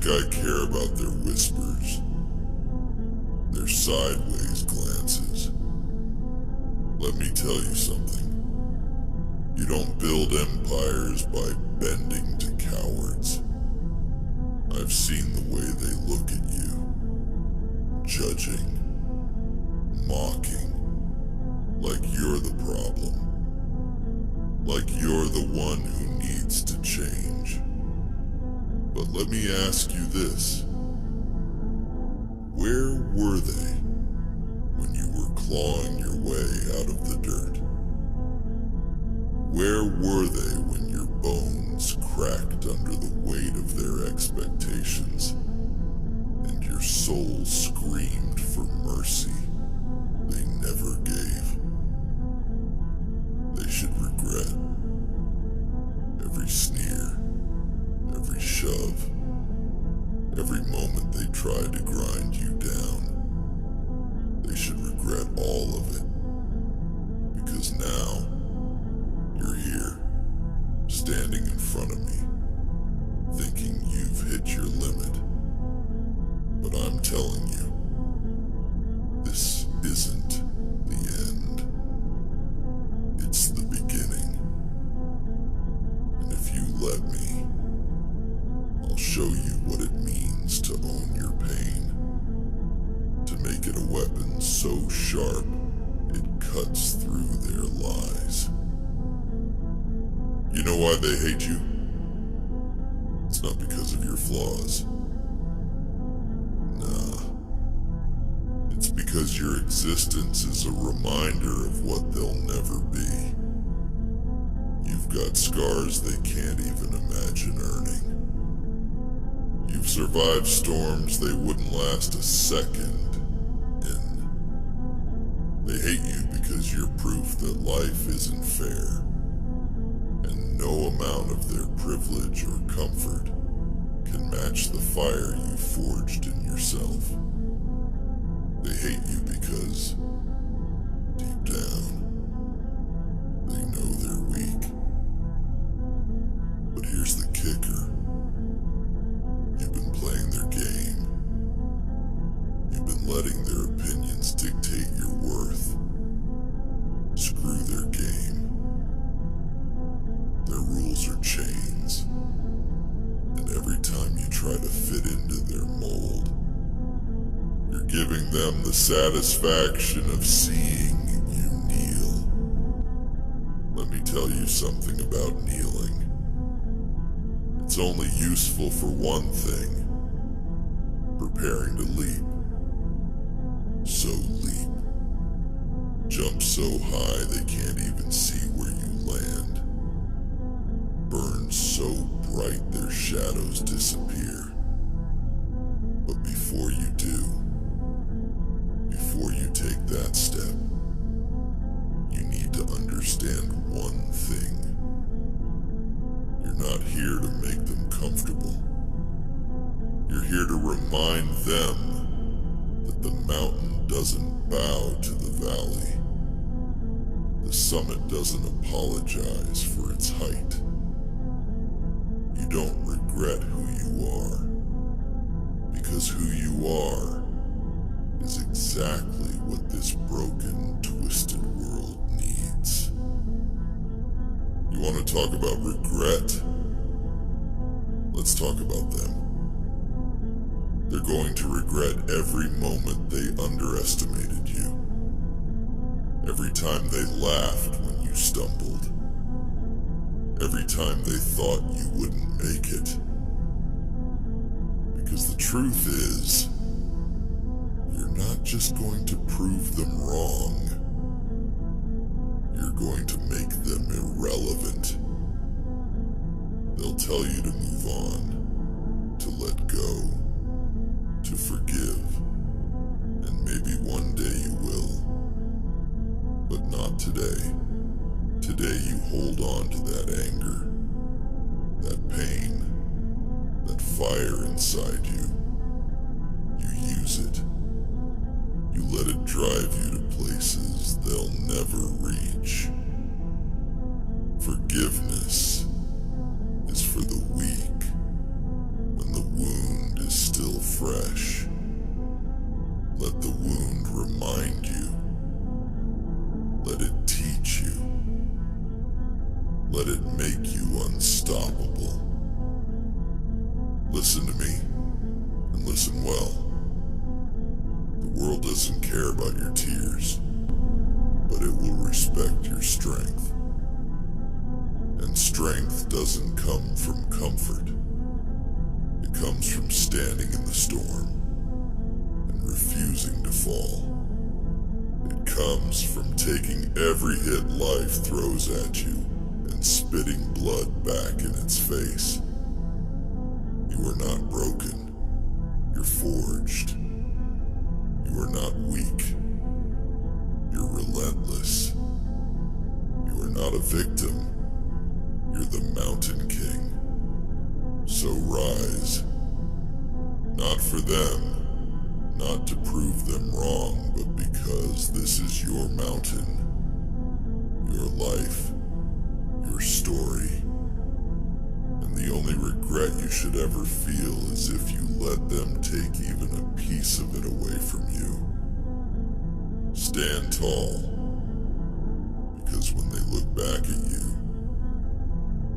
think I care about their whispers, their sideways glances. Let me tell you something. You don't build empires by bending to cowards. I've seen the way they look at you, judging, mocking, like you're the problem, like you're the one who needs to change. But let me ask you this. Where were they when you were clawing your way out of the dirt? Where were they when your bones cracked under the weight of their expectations and your soul screamed for mercy they never gave? They should regret every sneer, every shove, every moment they tried to grind you down. They should regret all of it, because now you're here, standing in front of me, thinking you've hit your limit. But I'm telling you, this isn't the end. It's the beginning. And if you let me, I'll show you what it means to own your pain, to make it a weapon so sharp it cuts through their lies. You know why they hate you? It's not because of your flaws. Nah. It's because your existence is a reminder of what they'll never be. You've got scars they can't even imagine earning. You've survived storms they wouldn't last a second in. They hate you because you're proof that life isn't fair. And no amount of their privilege or comfort can match the fire you forged in yourself. They hate you because, deep down, they know they're weak. But here's the kicker. You've been playing their game. You've been letting their opinions dictate your worth. Screw their game. Their rules are chains, and every time you try to fit into their mold, you're giving them the satisfaction of seeing you kneel. Let me tell you something about kneeling. It's only useful for one thing: preparing to leap. So leap. Jump so high they can't even see where you land. Burn so bright their shadows disappear. But before you do, before you take that step, you need to understand one thing. You're not here to make them comfortable. You're here to remind them that the mountain doesn't bow to the valley. The summit doesn't apologize for its height. You don't regret who you are, because who you are is exactly what this broken, twisted world needs. You want to talk about regret? Let's talk about them. They're going to regret every moment they underestimated you. Every time they laughed when you stumbled. Every time they thought you wouldn't make it. Because the truth is, you're not just going to prove them wrong. You're going to make them irrelevant. They'll tell you to move on, to let go, to forgive, and maybe one day you will. But not today. Today you hold on to that anger, that pain, that fire inside you. You use it. You let it drive you to places they'll never reach. Forgiveness is for the weak when the wound is still fresh. Let the wound remind you. Let it teach you. Let it make you unstoppable. Listen to me, and listen well. The world doesn't care about your tears, but it will respect your strength. And strength doesn't come from comfort. It comes from standing in the storm and refusing to fall. It comes from taking every hit life throws at you and spitting blood back in its face. You are not broken. You're forged. You are not weak. You're relentless. You are not a victim. You're the Mountain King. So rise. Not for them, not to prove them wrong, but because this is your mountain, your life, your story. And the only regret you should ever feel is if you let them take even a piece of it away from you. Stand tall, because when they look back at you,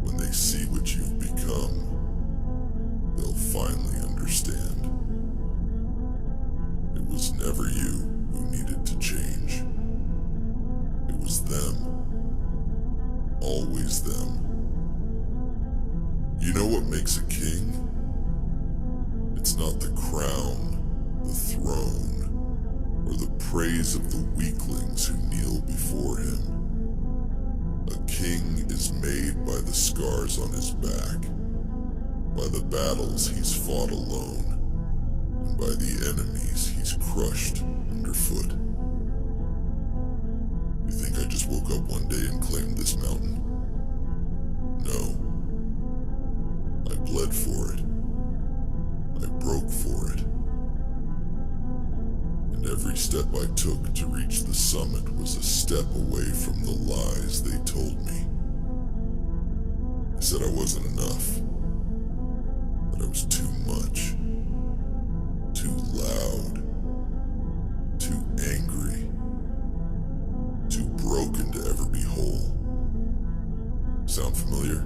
when they see what you've become, they'll finally understand. It was never you who needed to change. It was them. Always them. You know what makes a king? It's not the crown, the throne, or the praise of the weaklings who kneel before him. A king is made by the scars on his back, by the battles he's fought alone, and by the enemies he's crushed underfoot. You think I just woke up one day and claimed this mountain? No. I bled for it. I broke for it. And every step I took to reach the summit was a step away from the lies they told me. They said I wasn't enough. That I was too much. Too loud. Too angry. Too broken to ever be whole. Sound familiar?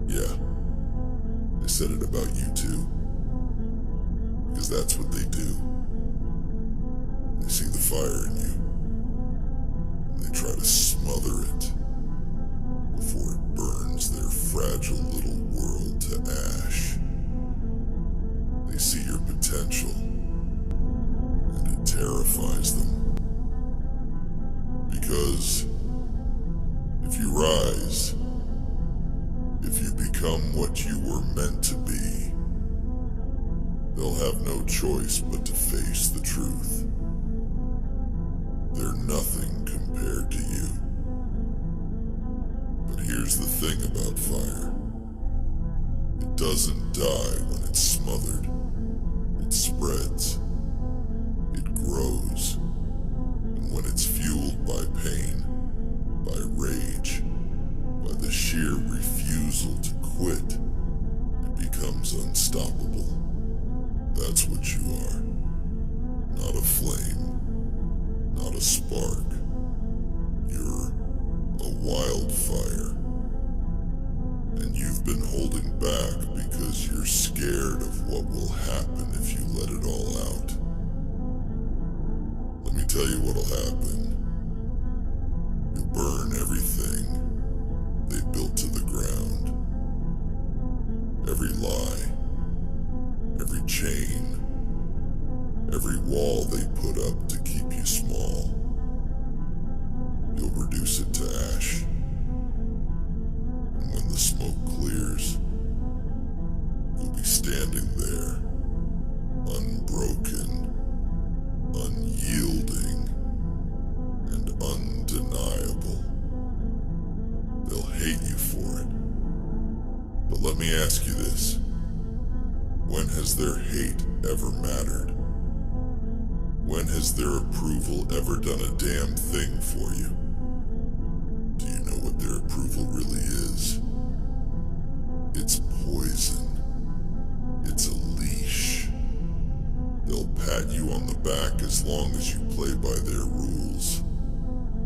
Yeah. They said it about you too. Because that's what they do. They see the fire in you, and they try to smother it before it burns their fragile little world to ash. They see your potential, and it terrifies them. Because if you rise, if you become what you were meant to be, they'll have no choice but to face the truth. They're nothing compared to you. But here's the thing about fire. It doesn't die when it's smothered. It spreads. It grows. And when it's fueled by pain, by rage, by the sheer refusal to quit, it becomes unstoppable. That's what you are. Not a flame. Not a spark. You're a wildfire. And you've been holding back because you're scared of what will happen if you let it all out. Let me tell you what'll happen. You'll burn everything they built to the ground. Every lie, every chain, every wall they put up to keep you small. You'll reduce it to ash. And when the smoke clears, you'll be standing there, unbroken, unyielding, and undeniable. They'll hate you for it. But let me ask you this. When has their hate ever mattered? When has their approval ever done a damn thing for you? Do you know what their approval really is? It's poison. It's a pat you on the back as long as you play by their rules.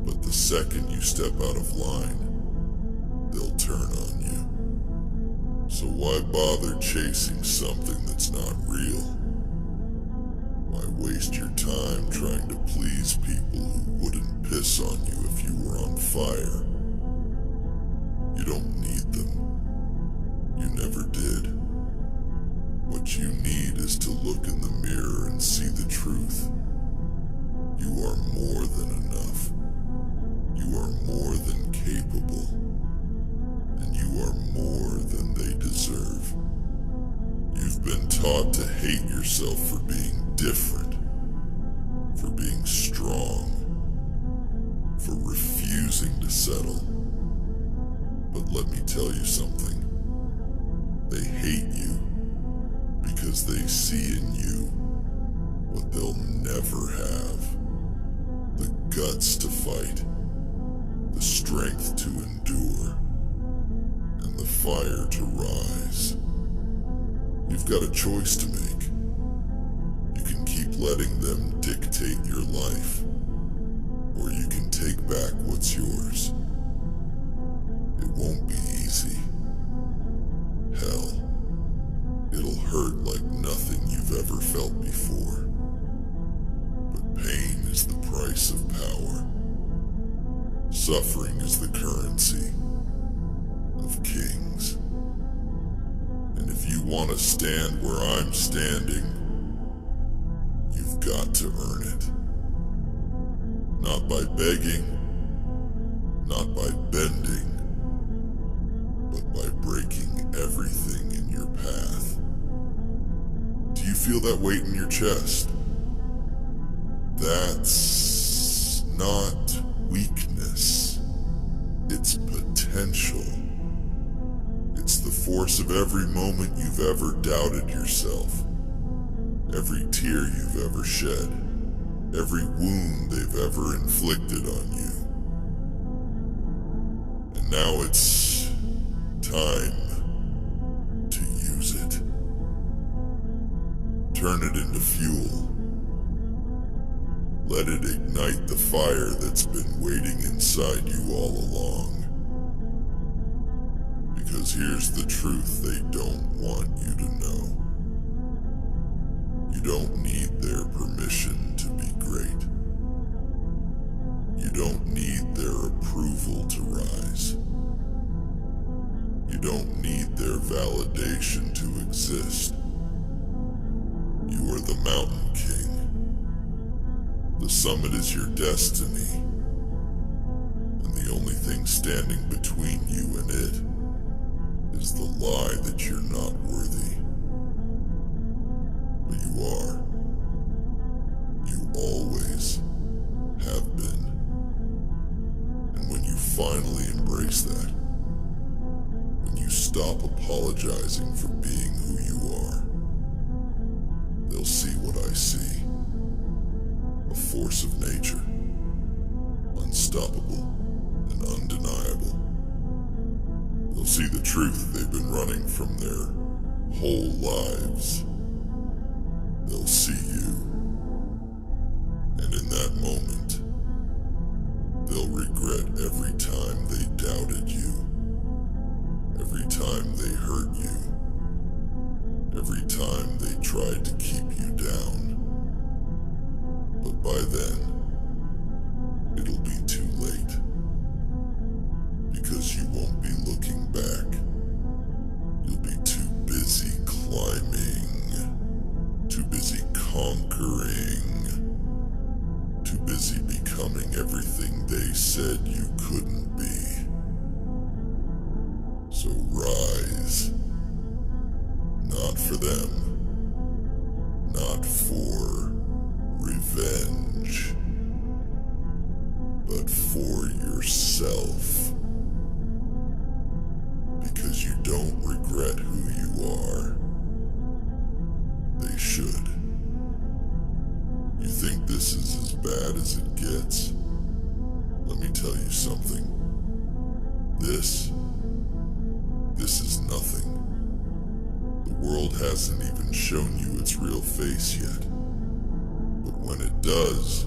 But the second you step out of line, they'll turn on you. So why bother chasing something that's not real? Why waste your time trying to please people who wouldn't piss on you if you were on fire? You don't need them. You never did. What you need is to look in the mirror and see the truth. You are more than enough. You are more than capable. And you are more than they deserve. You've been taught to hate yourself for being different, for being strong, for refusing to settle. But let me tell you something. They hate you because they see in you what they'll never have. The guts to fight, the strength to endure, and the fire to rise. You've got a choice to make. You can keep letting them dictate your life, or you can take back what's yours. It won't be easy. Hell, it'll hurt like nothing you've ever felt before. But pain is the price of power. Suffering is the currency of kings. And if you want to stand where I'm standing, you've got to earn it. Not by begging, not by bending, but by breaking everything in your path. Do you feel that weight in your chest? That's not weakness. It's potential. It's the force of every moment you've ever doubted yourself. Every tear you've ever shed. Every wound they've ever inflicted on you. And now it's time to use it. Turn it into fuel. Let it ignite the fire that's been waiting inside you all along. Because here's the truth they don't want you to know. You don't need their permission to be great. You don't need their approval to rise. You don't need their validation to exist. You are the Mountain King. The summit is your destiny. And the only thing standing between you and it is the lie that you're not worthy. But you are. You always have been. And when you finally embrace that, when you stop apologizing for being who you are, they'll see what I see. A force of nature, unstoppable and undeniable. They'll see the truth they've been running from their whole lives. They'll see you. And in that moment, they'll regret every time they doubted you. Every time they hurt you. Every time they tried to keep you down. But by then, it'll be too late. Because you won't be looking back. You'll be too busy climbing. Too busy conquering. Too busy becoming everything they said you couldn't be. So rise. Not for them. Not for revenge. But for yourself. Because you don't regret who you are. They should. You think this is as bad as it gets? Let me tell you something. This is nothing. The world hasn't even shown you its real face yet. it does,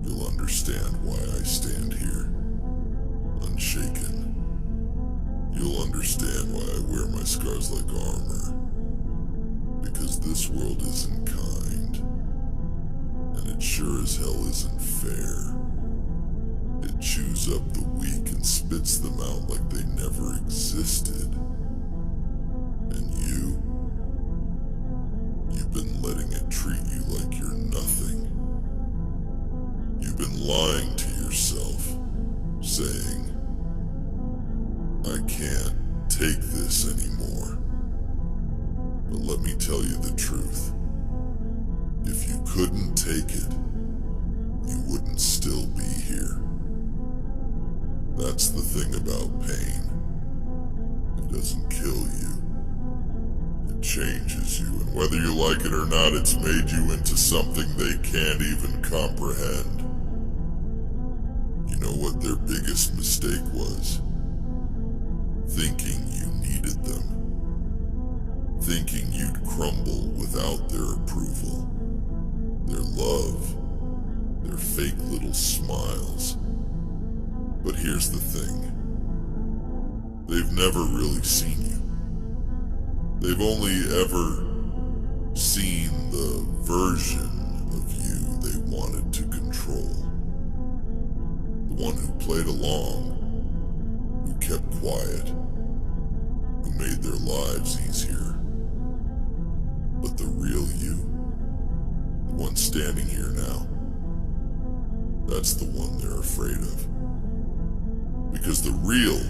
you'll understand why I stand here, unshaken. You'll understand why I wear my scars like armor. Because this world isn't kind, and it sure as hell isn't fair. It chews up the weak and spits them out like they never existed. And you've been letting it treat you like you're nothing. You've been lying to yourself, saying, I can't take this anymore. But let me tell you the truth. If you couldn't take it, you wouldn't still be here. That's the thing about pain. It doesn't kill you. It changes you, and whether you like it or not, it's made you into something they can't even comprehend. You know what their biggest mistake was? Thinking you needed them. Thinking you'd crumble without their approval, their love, their fake little smiles. But here's the thing. They've never really seen you. They've only ever seen the version of you they wanted to control. The one who played along, who kept quiet, who made their lives easier. But the real you, the one standing here now, that's the one they're afraid of. Because the real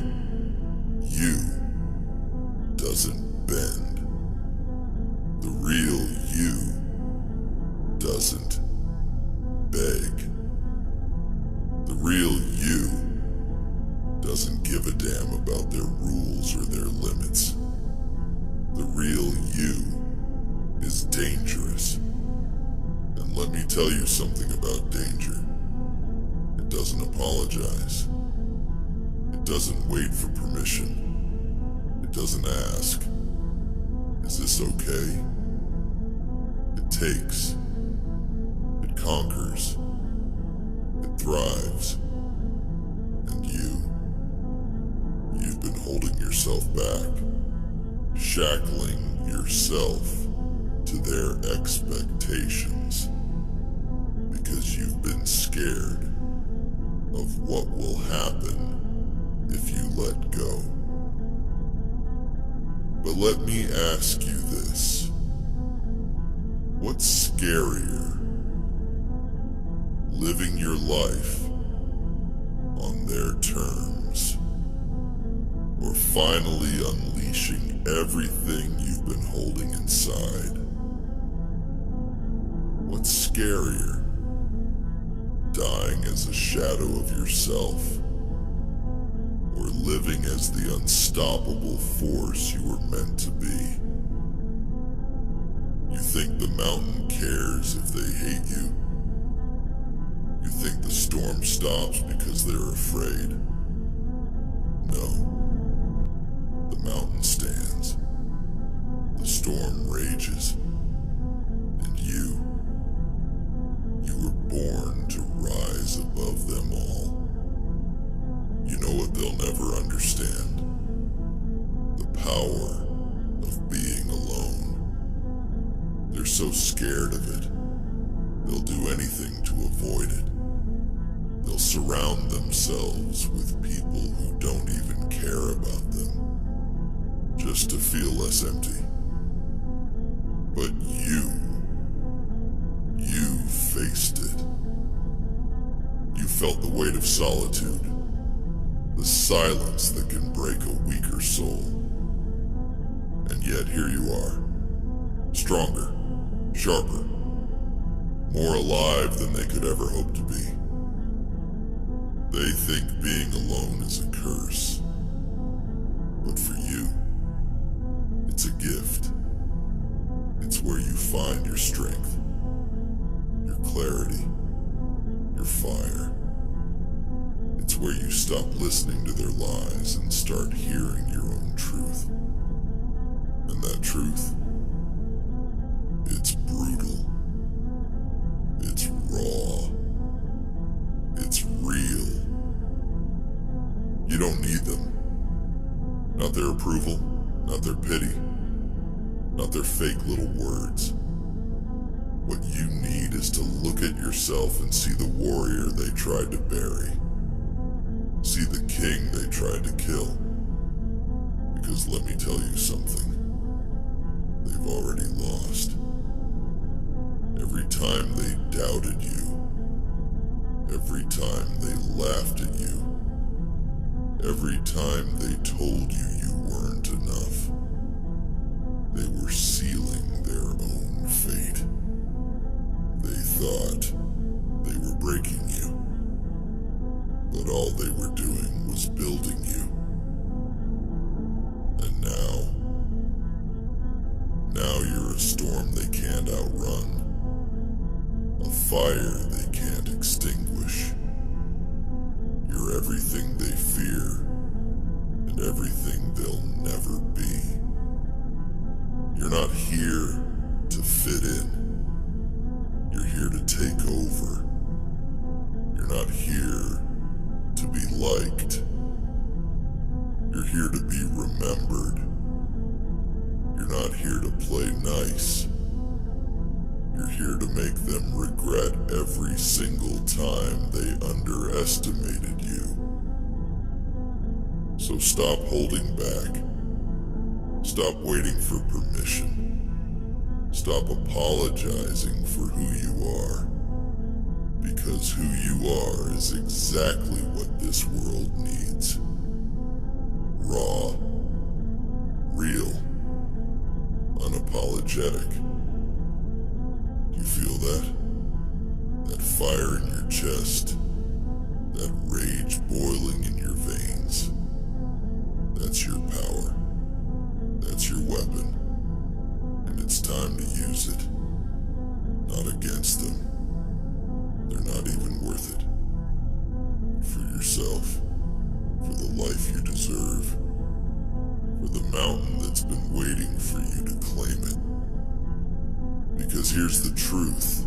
you doesn't bend. The real you doesn't beg. The real you doesn't give a damn about their rules or their limits. The real you is dangerous. And let me tell you something about danger. It doesn't apologize. It doesn't wait for permission. It doesn't ask, is this okay? It takes. It conquers. It thrives. And you've been holding yourself back, shackling yourself to their expectations, because you've been scared of what will happen if you let go. But let me ask you this. What's scarier? Living your life on their terms, or finally unleashing everything you've been holding inside? What's scarier? Dying as a shadow of yourself, or living as the unstoppable force you were meant to be? You think the mountain cares if they hate you? You think the storm stops because they're afraid? No. The mountain stands. The storm rages. And you were born to rise above them all. You know what they'll never understand? The power of being alone. They're so scared of it, they'll do anything to avoid it. They'll surround themselves with people who don't even care about them, just to feel less empty. But you faced it. You felt the weight of solitude, the silence that can break a weaker soul. And yet here you are, stronger, sharper, more alive than they could ever hope to be. They think being alone is a curse. But for you, it's a gift. It's where you find your strength, your clarity, your fire. It's where you stop listening to their lies and start hearing your own truth. And that truth, it's brutal. It's You don't need them. Not their approval, not their pity, not their fake little words. What you need is to look at yourself and see the warrior they tried to bury. See the king they tried to kill. Because let me tell you something. They've already lost. Every time they doubted you, every time they laughed at you, every time they told you you weren't enough, they were sealing their own fate. They thought they were breaking you, but all they were doing was building you. And now you're a storm they can't outrun, a fire they can't extinguish. You're everything they fear, and everything they'll never be. You're not here to fit in. You're here to take over. You're not here to be liked. You're here to be remembered. You're not here to play nice. You're here to make them regret every single time they underestimated you. So stop holding back. Stop waiting for permission. Stop apologizing for who you are. Because who you are is exactly what this world needs. Raw, real, unapologetic. You feel that? That fire in your chest, that rage boiling in your veins. That's your power. That's your weapon. And it's time to use it. Not against them. They're not even worth it. For yourself. For the life you deserve. For the mountain that's been waiting for you to claim it. Because here's the truth.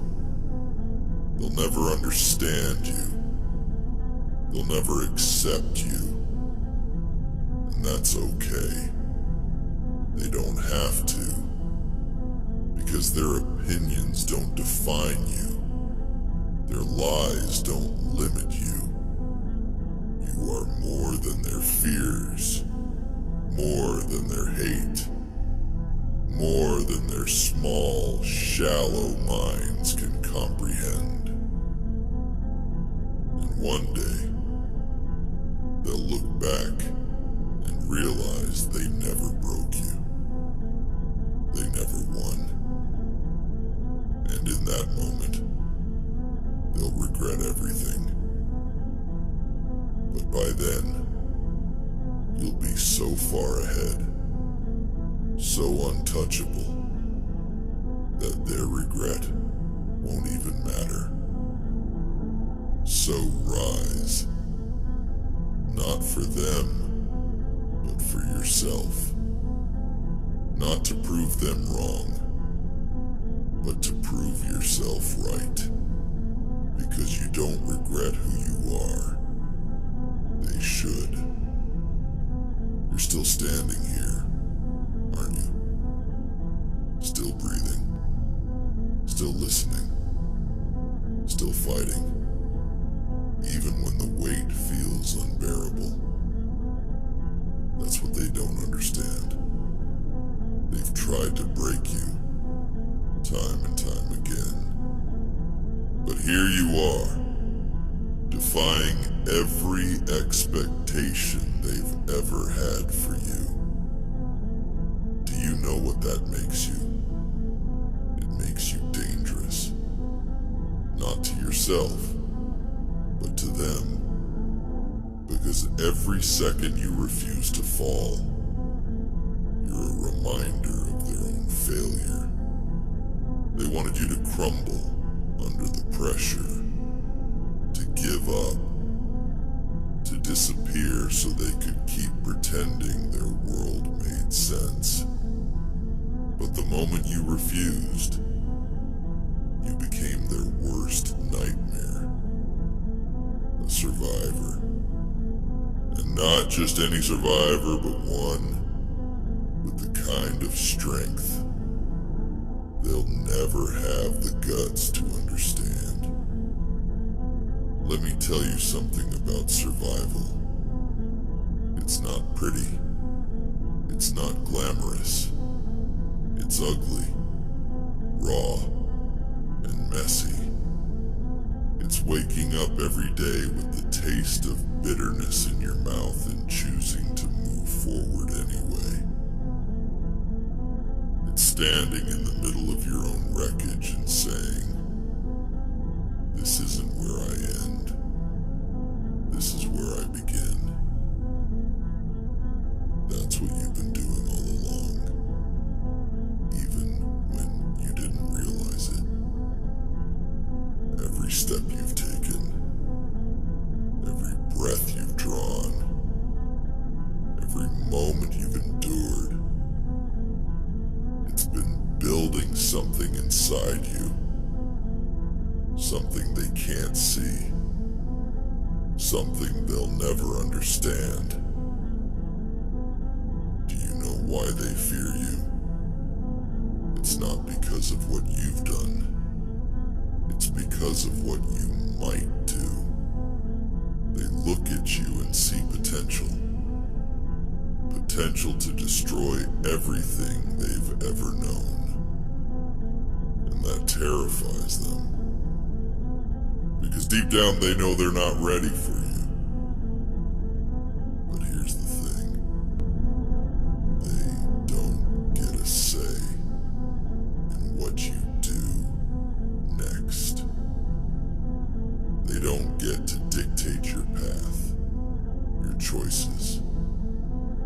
They'll never understand you. They'll never accept you. And that's okay. They don't have to. Because their opinions don't define you. Their lies don't limit you. You are more than their fears. More than their hate. More than their small, shallow minds can comprehend. And one day, they'll look back and realize they never broke you. They never won. And in that moment, they'll regret everything. But by then, you'll be so far ahead, so untouchable, that their regret won't even matter. So rise, not for them, but for yourself. Not to prove them wrong, but to prove yourself right. Because you don't regret who you are. They should. You're still standing here, aren't you? Still breathing. Still listening. Still fighting. Even when the weight feels unbearable. That's what they don't understand. They've tried to break you, time and time again. But here you are, defying every expectation they've ever had for you. Do you know what that makes you? It makes you dangerous. Not to yourself, but to them. Because every second you refuse to fall, you're a reminder of their own failure. They wanted you to crumble under the pressure, to give up, to disappear so they could keep pretending their world made sense. But the moment you refused, you became their worst nightmare. A survivor. And Not just any survivor, but one with the kind of strength they'll never have the guts to understand. Let me tell you something about survival. It's not pretty. It's not glamorous. It's ugly, raw, and messy. It's waking up every day with the taste of bitterness in your mouth and choosing to move forward anyway. It's standing in the middle of your own wreckage and saying, "This isn't where I end. This is where I begin." That's what you've been doing all along, even when you didn't realize it. Every step you've taken, every breath you've drawn, every moment you've endured, it's been building something inside you. Something they can't see. Something they'll never understand. Do you know why they fear you? It's not because of what you've done. It's because of what you might do. They look at you and see potential. Potential to destroy everything they've ever known. And that terrifies them. Because deep down they know they're not ready for you. But here's the thing. They don't get a say in what you do next. They don't get to dictate your path, your choices,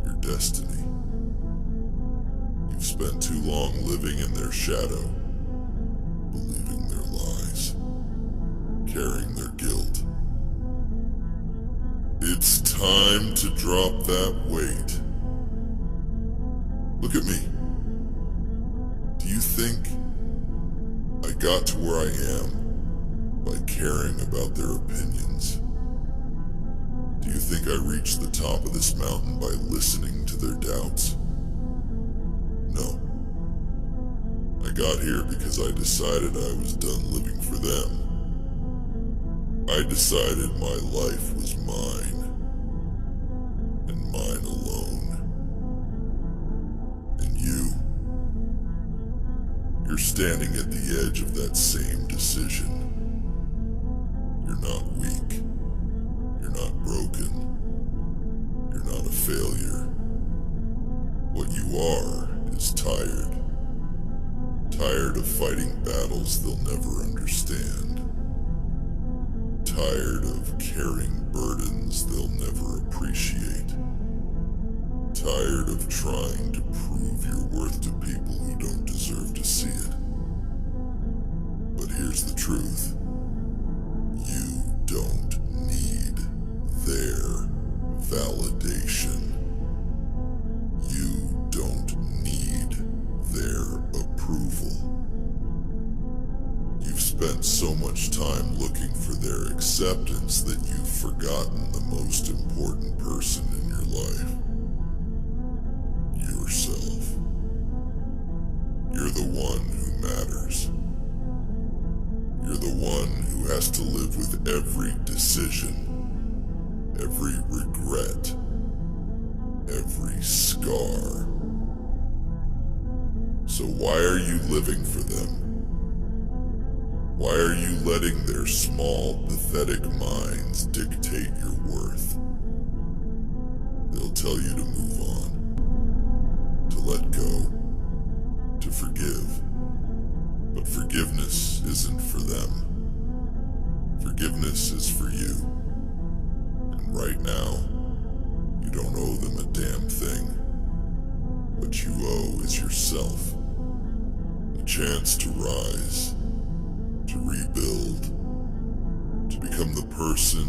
your destiny. You've spent too long living in their shadow, believing their lies, carrying their guilt. It's time to drop that weight. Look at me. Do you think I got to where I am by caring about their opinions? Do you think I reached the top of this mountain by listening to their doubts? No. I got here because I decided I was done living for them. I decided my life was mine, and mine alone. And you're standing at the edge of that same decision. You're not weak. You're not broken. You're not a failure. What you are is tired. Tired of fighting battles they'll never understand. Tired of carrying burdens they'll never appreciate. Tired of trying to prove your worth to people who don't deserve to see it. But here's the truth. You don't need their validation. You don't need their approval. You've spent so much time looking for their acceptance that you've forgotten the most important person in your life. Yourself. You're the one who matters. You're the one who has to live with every decision, every regret, every scar. So why are you living for them? Why are you letting their small, pathetic minds dictate your worth? They'll tell you to move on, to let go, to forgive. But forgiveness isn't for them. Forgiveness is for you. And right now, you don't owe them a damn thing. What you owe is yourself. A chance to rise, to rebuild, to become the person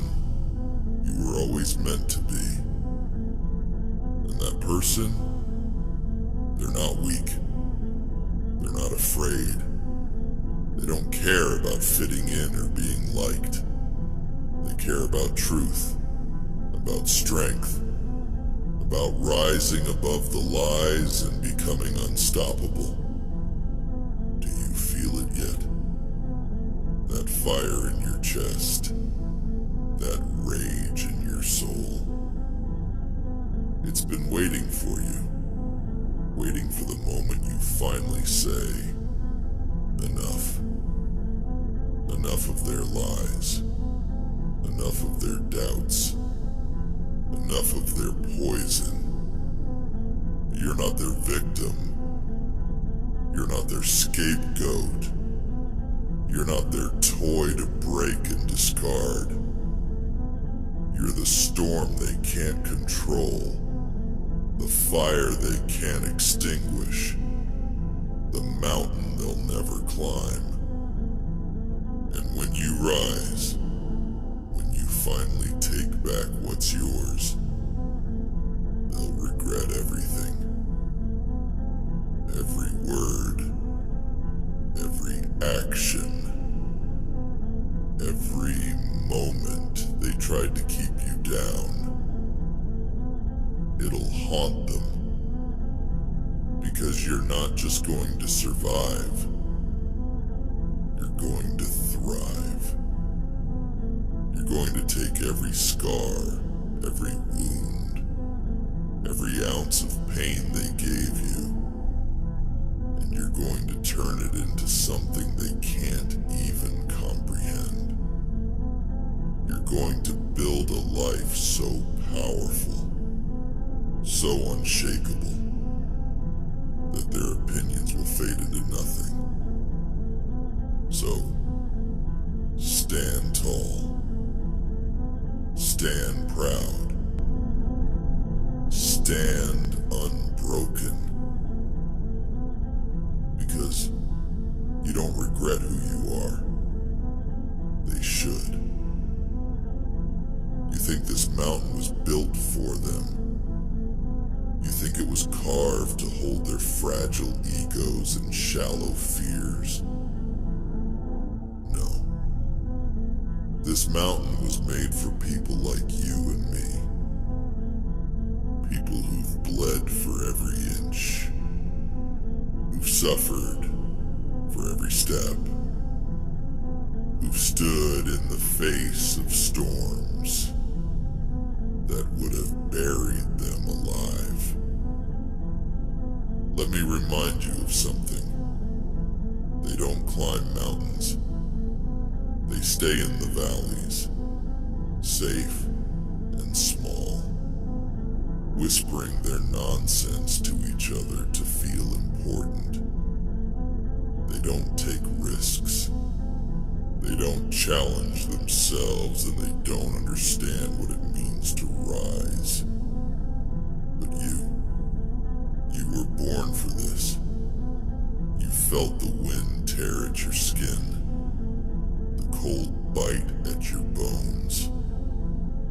you were always meant to be. And that person, they're not weak. They're not afraid. They don't care about fitting in or being liked. They care about truth, about strength, about rising above the lies and becoming unstoppable. Do you feel it yet? That fire in your chest, that rage in your soul. It's been waiting for you, waiting for the moment you finally say, enough. Enough of their lies, enough of their doubts, enough of their poison. You're not their victim. You're not their scapegoat. You're not their toy to break and discard. You're the storm they can't control, the fire they can't extinguish, the mountain they'll never climb. And when you rise, when you finally take back what's yours, they'll regret everything. Every word, every action, every moment they tried to keep you down. It'll haunt them. Because you're not just going to survive, you're going to thrive. You're going to take every scar, every wound, every ounce of pain they gave you, and you're going to turn it into something they can't even comprehend. You're going to build a life so powerful, so unshakable, that their opinions will fade into nothing. So, stand tall, stand proud, stand unbroken, because you don't regret who you are. They should. You think this mountain was built for them. You think it was carved to hold their fragile egos and shallow fears. No. This mountain was made for people like you and me. People who've bled for every inch. Who've suffered for every step. Who've stood in the face of storms that would have buried them alive. Let me remind you of something. They don't climb mountains. They stay in the valleys, safe and small, whispering their nonsense to each other to feel important. They don't take risks. They don't challenge themselves, and they don't understand what it means to rise. But you were born for this. You felt the wind tear at your skin, the cold bite at your bones,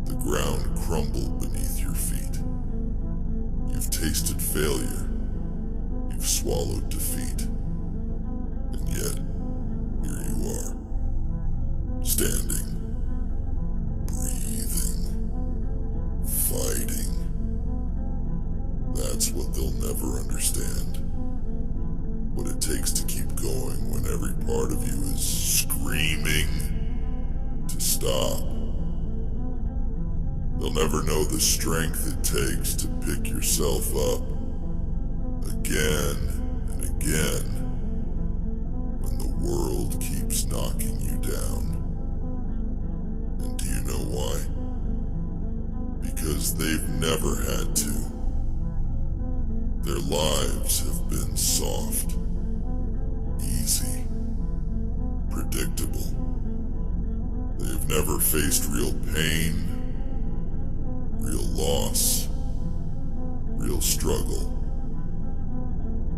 the ground crumble beneath your feet. You've tasted failure. You've swallowed defeat. And yet, here you are. Standing, breathing, fighting. That's what they'll never understand. What it takes to keep going when every part of you is screaming to stop. They'll never know the strength it takes to pick yourself up again and again when the world keeps knocking you down. And do you know why? Because they've never had to. Their lives have been soft, easy, predictable. They've never faced real pain, real loss, real struggle.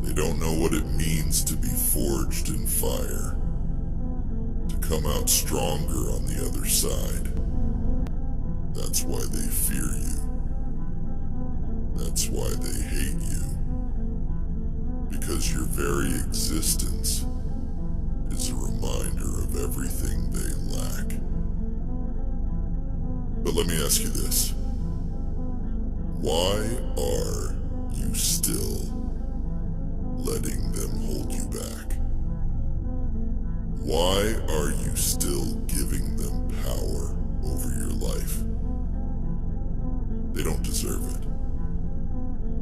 They don't know what it means to be forged in fire, to come out stronger on the other side. That's why they fear you. That's why they hate you. Because your very existence is a reminder of everything they lack. But let me ask you this. Why are you still letting them hold you back? Why are you still giving them power over your life? They don't deserve it.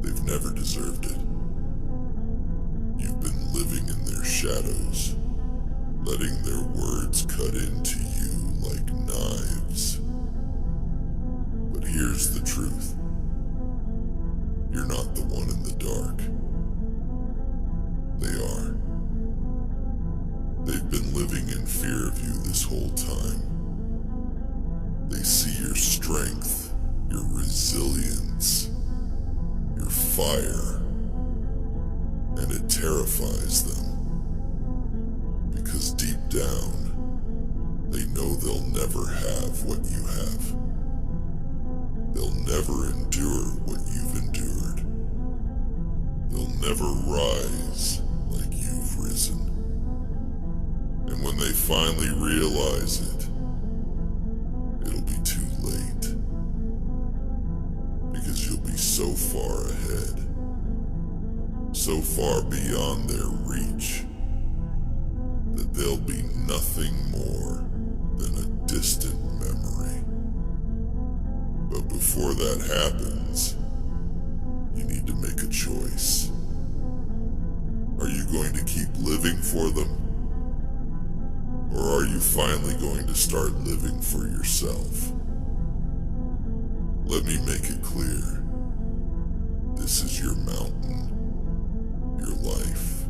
They've never deserved it. You've been living in their shadows, letting their words cut into you like knives. But here's the truth. You're not the one in the dark. They are. They've been living in fear of you this whole time. They see your strength, your resilience, your fire, and it terrifies them. Because deep down, they know they'll never have what you have. They'll never endure what you've endured. They'll never rise like you've risen. And when they finally realize it, it'll be too late. Because you'll be so far ahead, so far beyond their reach, that they'll be nothing more than a distant memory. But before that happens, you need to make a choice. Are you going to keep living for them? Or are you finally going to start living for yourself? Let me make it clear. This is your mountain, your life,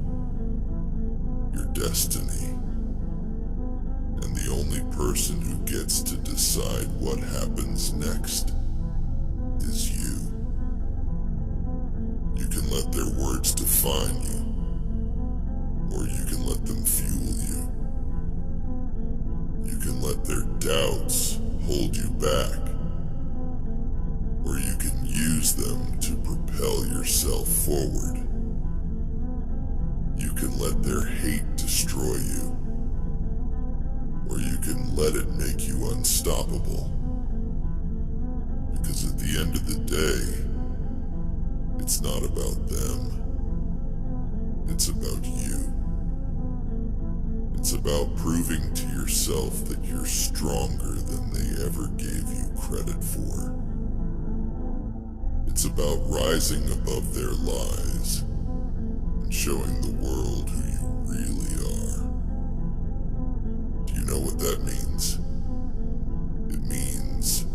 your destiny. And the only person who gets to decide what happens next is you. You can let their words define you, or you can let them fuel you. You can let their doubts hold you back, or you can use them to propel yourself forward. You can let their hate destroy you, or you can let it make you unstoppable. Because at the end of the day, it's not about them. It's about you. It's about proving to yourself that you're stronger than they ever gave you credit for. It's about rising above their lies and showing the world who you really are. Do you know what that means? It means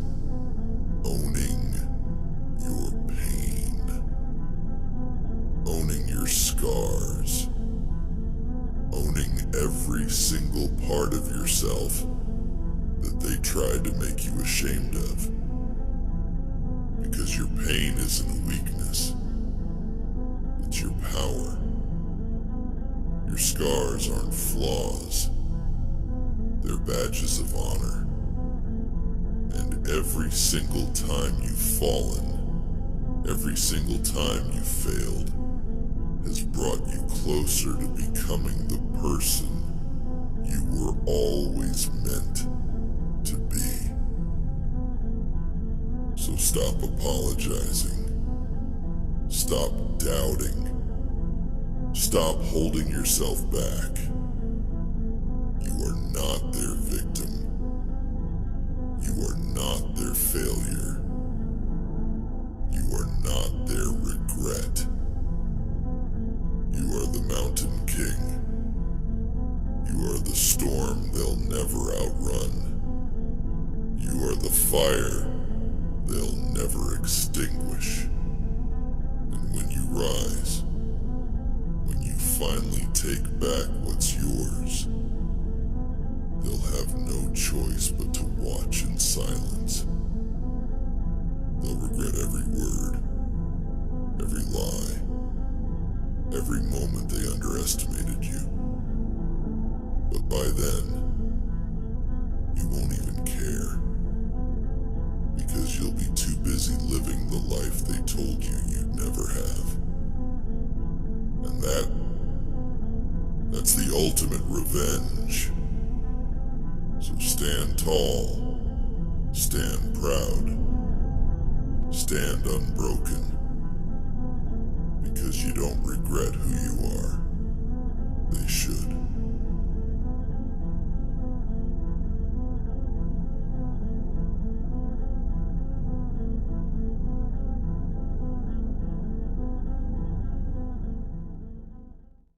owning your pain, owning your scars, owning every single part of yourself that they tried to make you ashamed of. Because your pain isn't a weakness, it's your power. Your scars aren't flaws, they're badges of honor. And every single time you've fallen, every single time you've failed, has brought you closer to becoming the person you were always meant to be. So stop apologizing. Stop doubting. Stop holding yourself back. You are not their victim. You are not their failure. You are not their regret. You are the Mountain King. You are the storm they'll never outrun. You are the fire they'll never extinguish. And when you rise, when you finally take back what's yours, they'll have no choice but to watch in silence. They'll regret every word, every lie, every moment they underestimated you. But by then, you won't even care. Because you'll be too busy living the life they told you you'd never have. And that's the ultimate revenge. So stand tall, stand proud, Stand unbroken, because you don't regret who you are. They should.